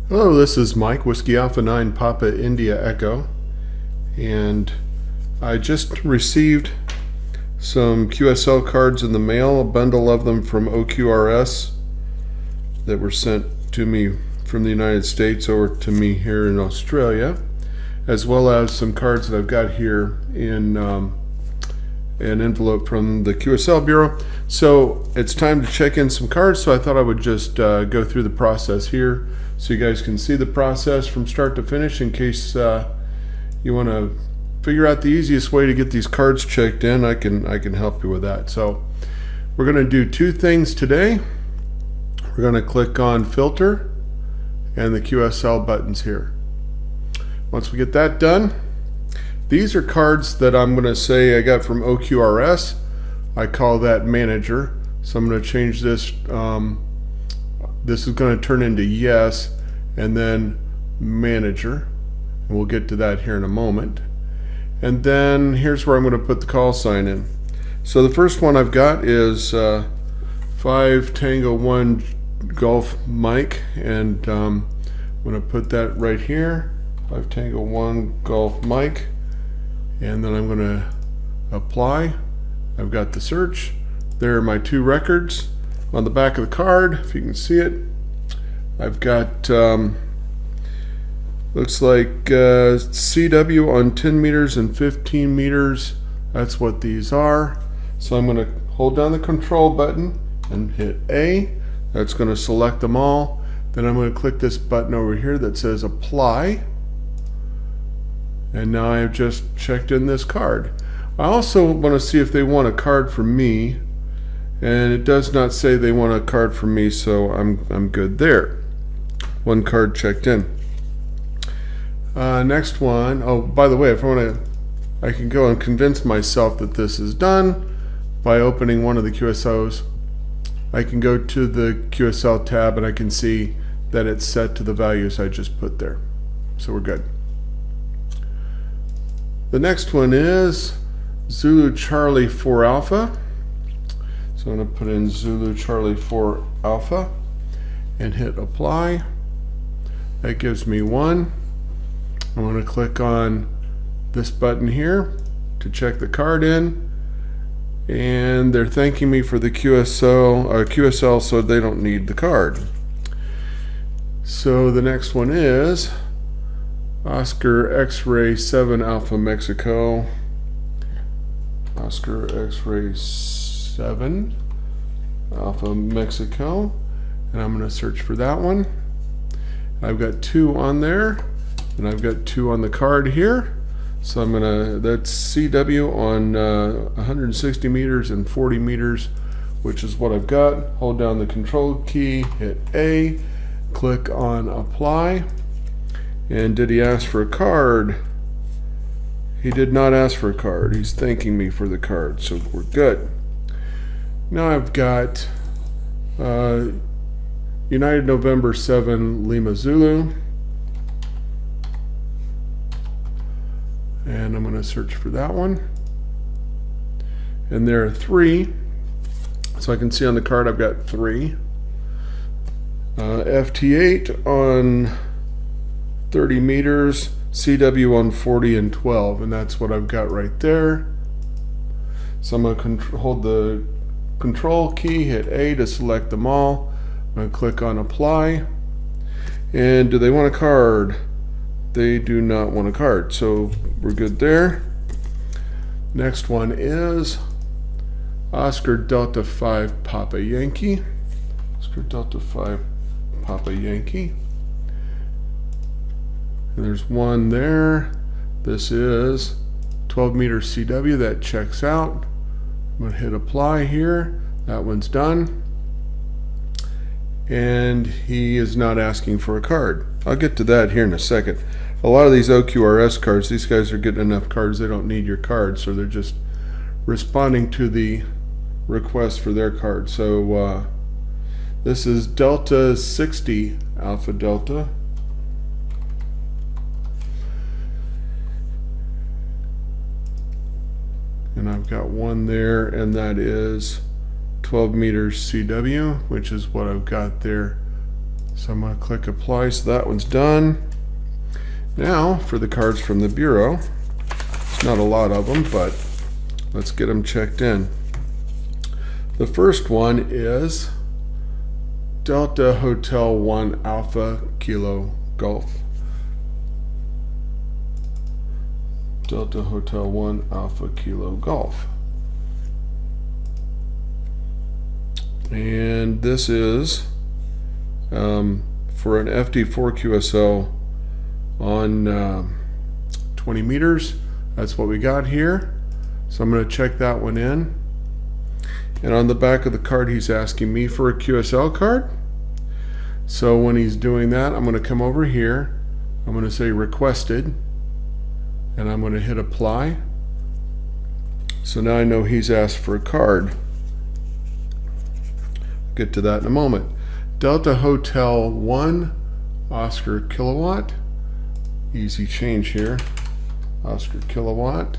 Hello, this is Mike, Whiskey Alpha 9 Papa India Echo, and I just received some QSL cards in the mail, a bundle of them from OQRS that were sent to me from the United States over to me here in Australia, as well as some cards that I've got here in an envelope from the QSL Bureau. So it's time to check in some cards, so I thought I would just go through the process here so you guys can see the process from start to finish in case you want to figure out the easiest way to get these cards checked in. I can help you with that. So we're going to do two things today. We're going to click on filter and the QSL buttons here. Once we get that done, these are cards that I'm going to say I got from OQRS. I call that manager. So I'm going to change this. This is going to turn into yes and then manager. And we'll get to that here in a moment. And then here's where I'm going to put the call sign in. So the first one I've got is 5 Tango 1 Golf Mike. And I'm going to put that right here. 5 Tango 1 Golf Mike. And then I'm going to apply. I've got the search. There are my two records on the back of the card, if you can see it. I've got looks like CW on 10 meters and 15 meters. That's what these are. So I'm going to hold down the control button and hit A. That's going to select them all. Then I'm going to click this button over here that says apply. And now I've just checked in this card. I also want to see if they want a card from me, and it does not say they want a card from me, so I'm good there. One card checked in. Next one. Oh, by the way, if I can go and convince myself that this is done by opening one of the QSOs. I can go to the QSL tab and I can see that it's set to the values I just put there. So we're good. The next one is Zulu Charlie 4 Alpha. So I'm going to put in Zulu Charlie 4 Alpha and hit apply. That gives me one. I'm going to click on this button here to check the card in. And they're thanking me for the QSL, so they don't need the card. So the next one is Oscar X-Ray 7 Alpha Mexico. Oscar X-Ray 7 Alpha Mexico. And I'm going to search for that one. I've got two on there. And I've got two on the card here. So I'm going to, that's CW on 160 meters and 40 meters, which is what I've got. Hold down the control key, hit A, click on apply. And did he ask for a card? He did not ask for a card. He's thanking me for the card, so we're good. Now I've got United November 7 Lima Zulu. And I'm going to search for that one. And there are three. So I can see on the card I've got three. FT8 on 30 meters, CW on 40 and 12, and that's what I've got right there. So I'm going to hold the control key, hit A to select them all. I'm going to click on apply. And do they want a card? They do not want a card, so we're good there. Next one is Oscar Delta 5 Papa Yankee. Oscar Delta 5 Papa Yankee. And there's one there. This is 12 meter CW. That checks out. I'm going to hit apply here. That one's done. And he is not asking for a card. I'll get to that here in a second. A lot of these OQRS cards, these guys are getting enough cards, they don't need your card, so they're just responding to the request for their card. So this is Delta 60 Alpha Delta. And I've got one there, and that is 12 meters CW, which is what I've got there So I'm going to click apply, so that one's done. Now for the cards from the Bureau. It's not a lot of them, but let's get them checked in. The first one is Delta Hotel 1 Alpha Kilo Golf. Delta Hotel 1 Alpha Kilo Golf. And this is for an FD4 QSL on 20 meters. That's what we got here. So I'm going to check that one in. And on the back of the card, he's asking me for a QSL card. So when he's doing that, I'm going to come over here. I'm going to say requested. And I'm going to hit apply. So now I know he's asked for a card. Get to that in a moment. Delta Hotel 1 Oscar Kilowatt. Easy change here. Oscar Kilowatt.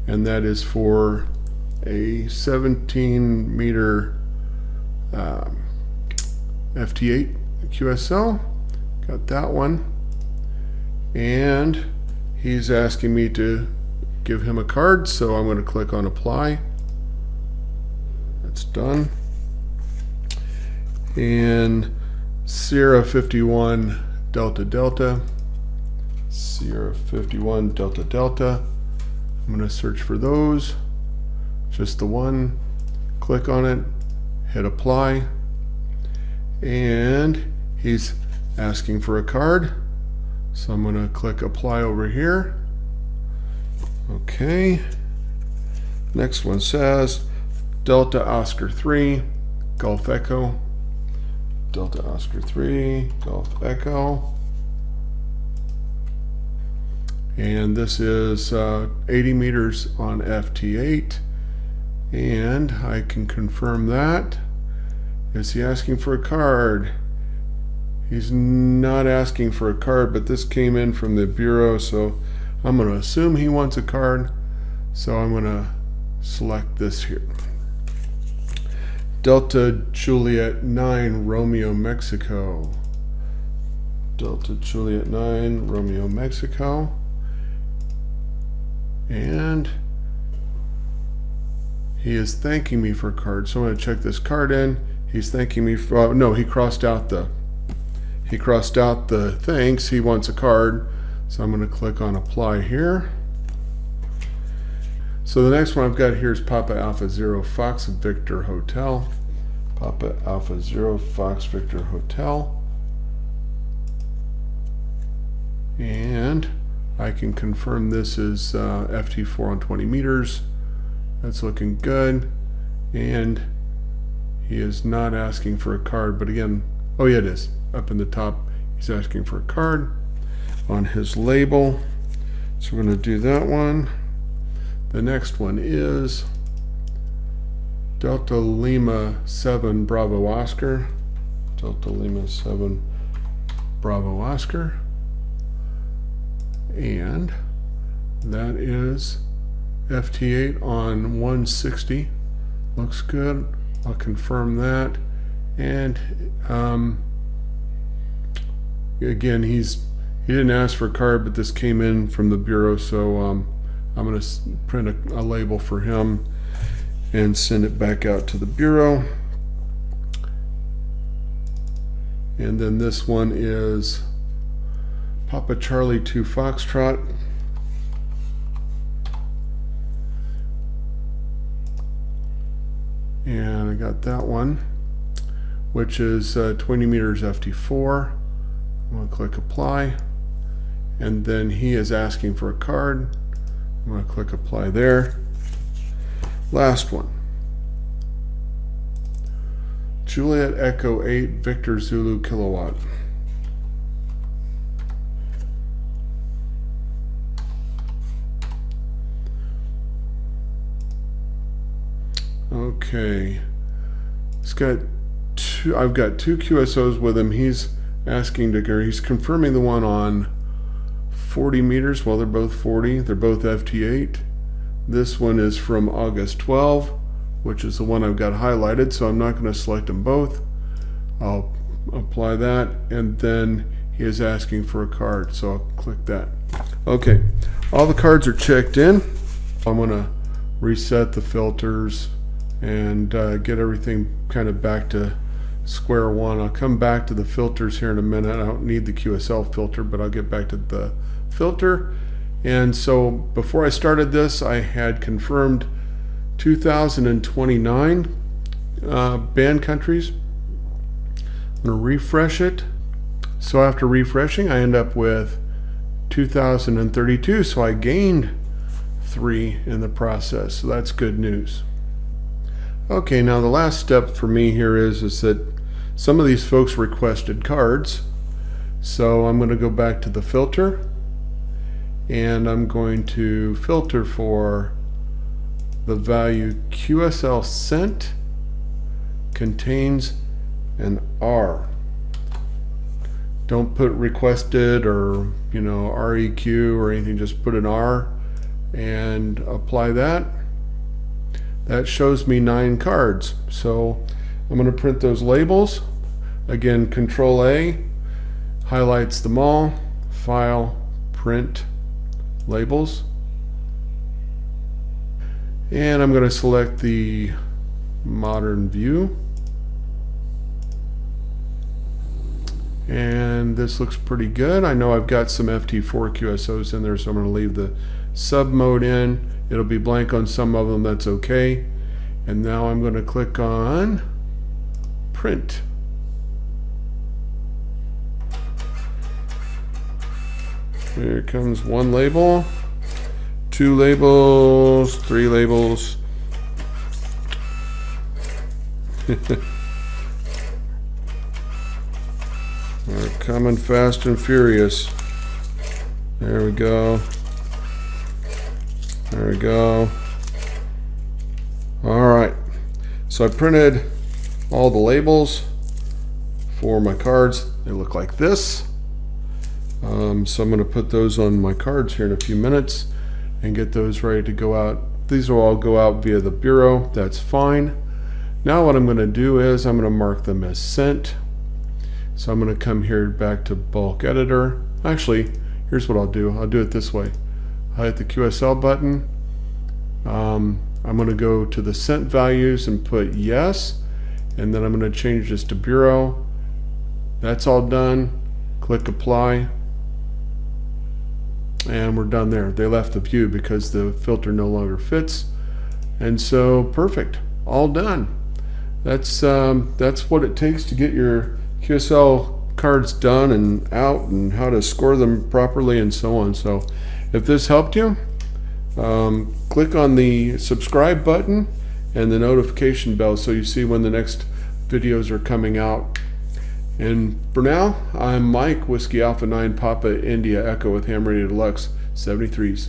And that is for a 17 meter FT8 QSL. Got that one. And he's asking me to give him a card, so I'm going to click on apply. That's done. And Sierra 51 Delta Delta. Sierra 51 Delta Delta. I'm going to search for those. Just the one. Click on it. Hit apply. And he's asking for a card. So I'm going to click apply over here. Okay. Next one says Delta Oscar 3 Golf Echo. Delta Oscar 3 Golf Echo. And this is 80 meters on FT8. And I can confirm that. Is he asking for a card? He's not asking for a card, but this came in from the Bureau, so I'm going to assume he wants a card. So I'm going to select this here. Delta Juliet 9 Romeo Mexico. Delta Juliet 9 Romeo Mexico. And he is thanking me for a card. So I'm going to check this card in. He's thanking me for, no, he crossed out the thanks. He wants a card. So I'm going to click on apply here. So the next one I've got here is Papa Alpha Zero Fox Victor Hotel. Papa Alpha Zero Fox Victor Hotel. And I can confirm this is FT4 on 20 meters. That's looking good. And he is not asking for a card, but again, oh yeah, it is. Up in the top, he's asking for a card on his label. So we're going to do that one. The next one is Delta Lima 7 Bravo Oscar. Delta Lima 7 Bravo Oscar. And that is FT8 on 160. Looks good. I'll confirm that. And again, he didn't ask for a card, but this came in from the Bureau, so I'm going to print a label for him and send it back out to the Bureau. And then this one is Papa Charlie 2 Foxtrot. And I got that one, which is 20 meters FT4. I'm going to click apply. And then he is asking for a card. I'm going to click apply there. Last one. Juliet Echo 8 Victor Zulu Kilowatt. Okay. I've got two QSOs with him. He's asking to go. He's confirming the one on 40 meters. Well, they're both 40. They're both FT8. This one is from August 12, which is the one I've got highlighted, so I'm not going to select them both. I'll apply that, and then he is asking for a card, so I'll click that. Okay, all the cards are checked in. I'm going to reset the filters and get everything kind of back to square one. I'll come back to the filters here in a minute. I don't need the QSL filter, but I'll get back to the filter. And so before I started this, I had confirmed 2029 banned countries. I'm going to refresh it. So after refreshing, I end up with 2032. So I gained 3 in the process. So that's good news. Okay, now the last step for me here is that some of these folks requested cards. So I'm going to go back to the filter, and I'm going to filter for the value QSL sent contains an R. Don't put requested or REQ or anything, just put an R and apply that. That shows me 9 cards. So I'm going to print those labels. Again, Control A highlights them all. File, print labels. And I'm going to select the modern view. And this looks pretty good. I know I've got some FT4 QSOs in there, so I'm going to leave the sub mode in. It'll be blank on some of them, that's okay. And now I'm going to click on print. Here comes 1 label, 2 labels, 3 labels. They're coming fast and furious. There we go. There we go. All right. So I printed all the labels for my cards. They look like this. So I'm going to put those on my cards here in a few minutes and get those ready to go out. These will all go out via the bureau. That's fine. Now what I'm going to do is I'm going to mark them as sent. So I'm going to come here back to bulk editor. Actually, here's what I'll do. I'll do it this way. I hit the QSL button. I'm going to go to the sent values and put yes, and then I'm going to change this to bureau. That's all done. Click apply, and we're done there. They left the view because the filter no longer fits, and so perfect, all done. That's what it takes to get your QSL cards done and out, and how to score them properly and so on. So if this helped you, click on the subscribe button and the notification bell so you see when the next videos are coming out. And for now, I'm Mike, Whiskey Alpha 9 Papa India Echo with Ham Radio Deluxe 73s.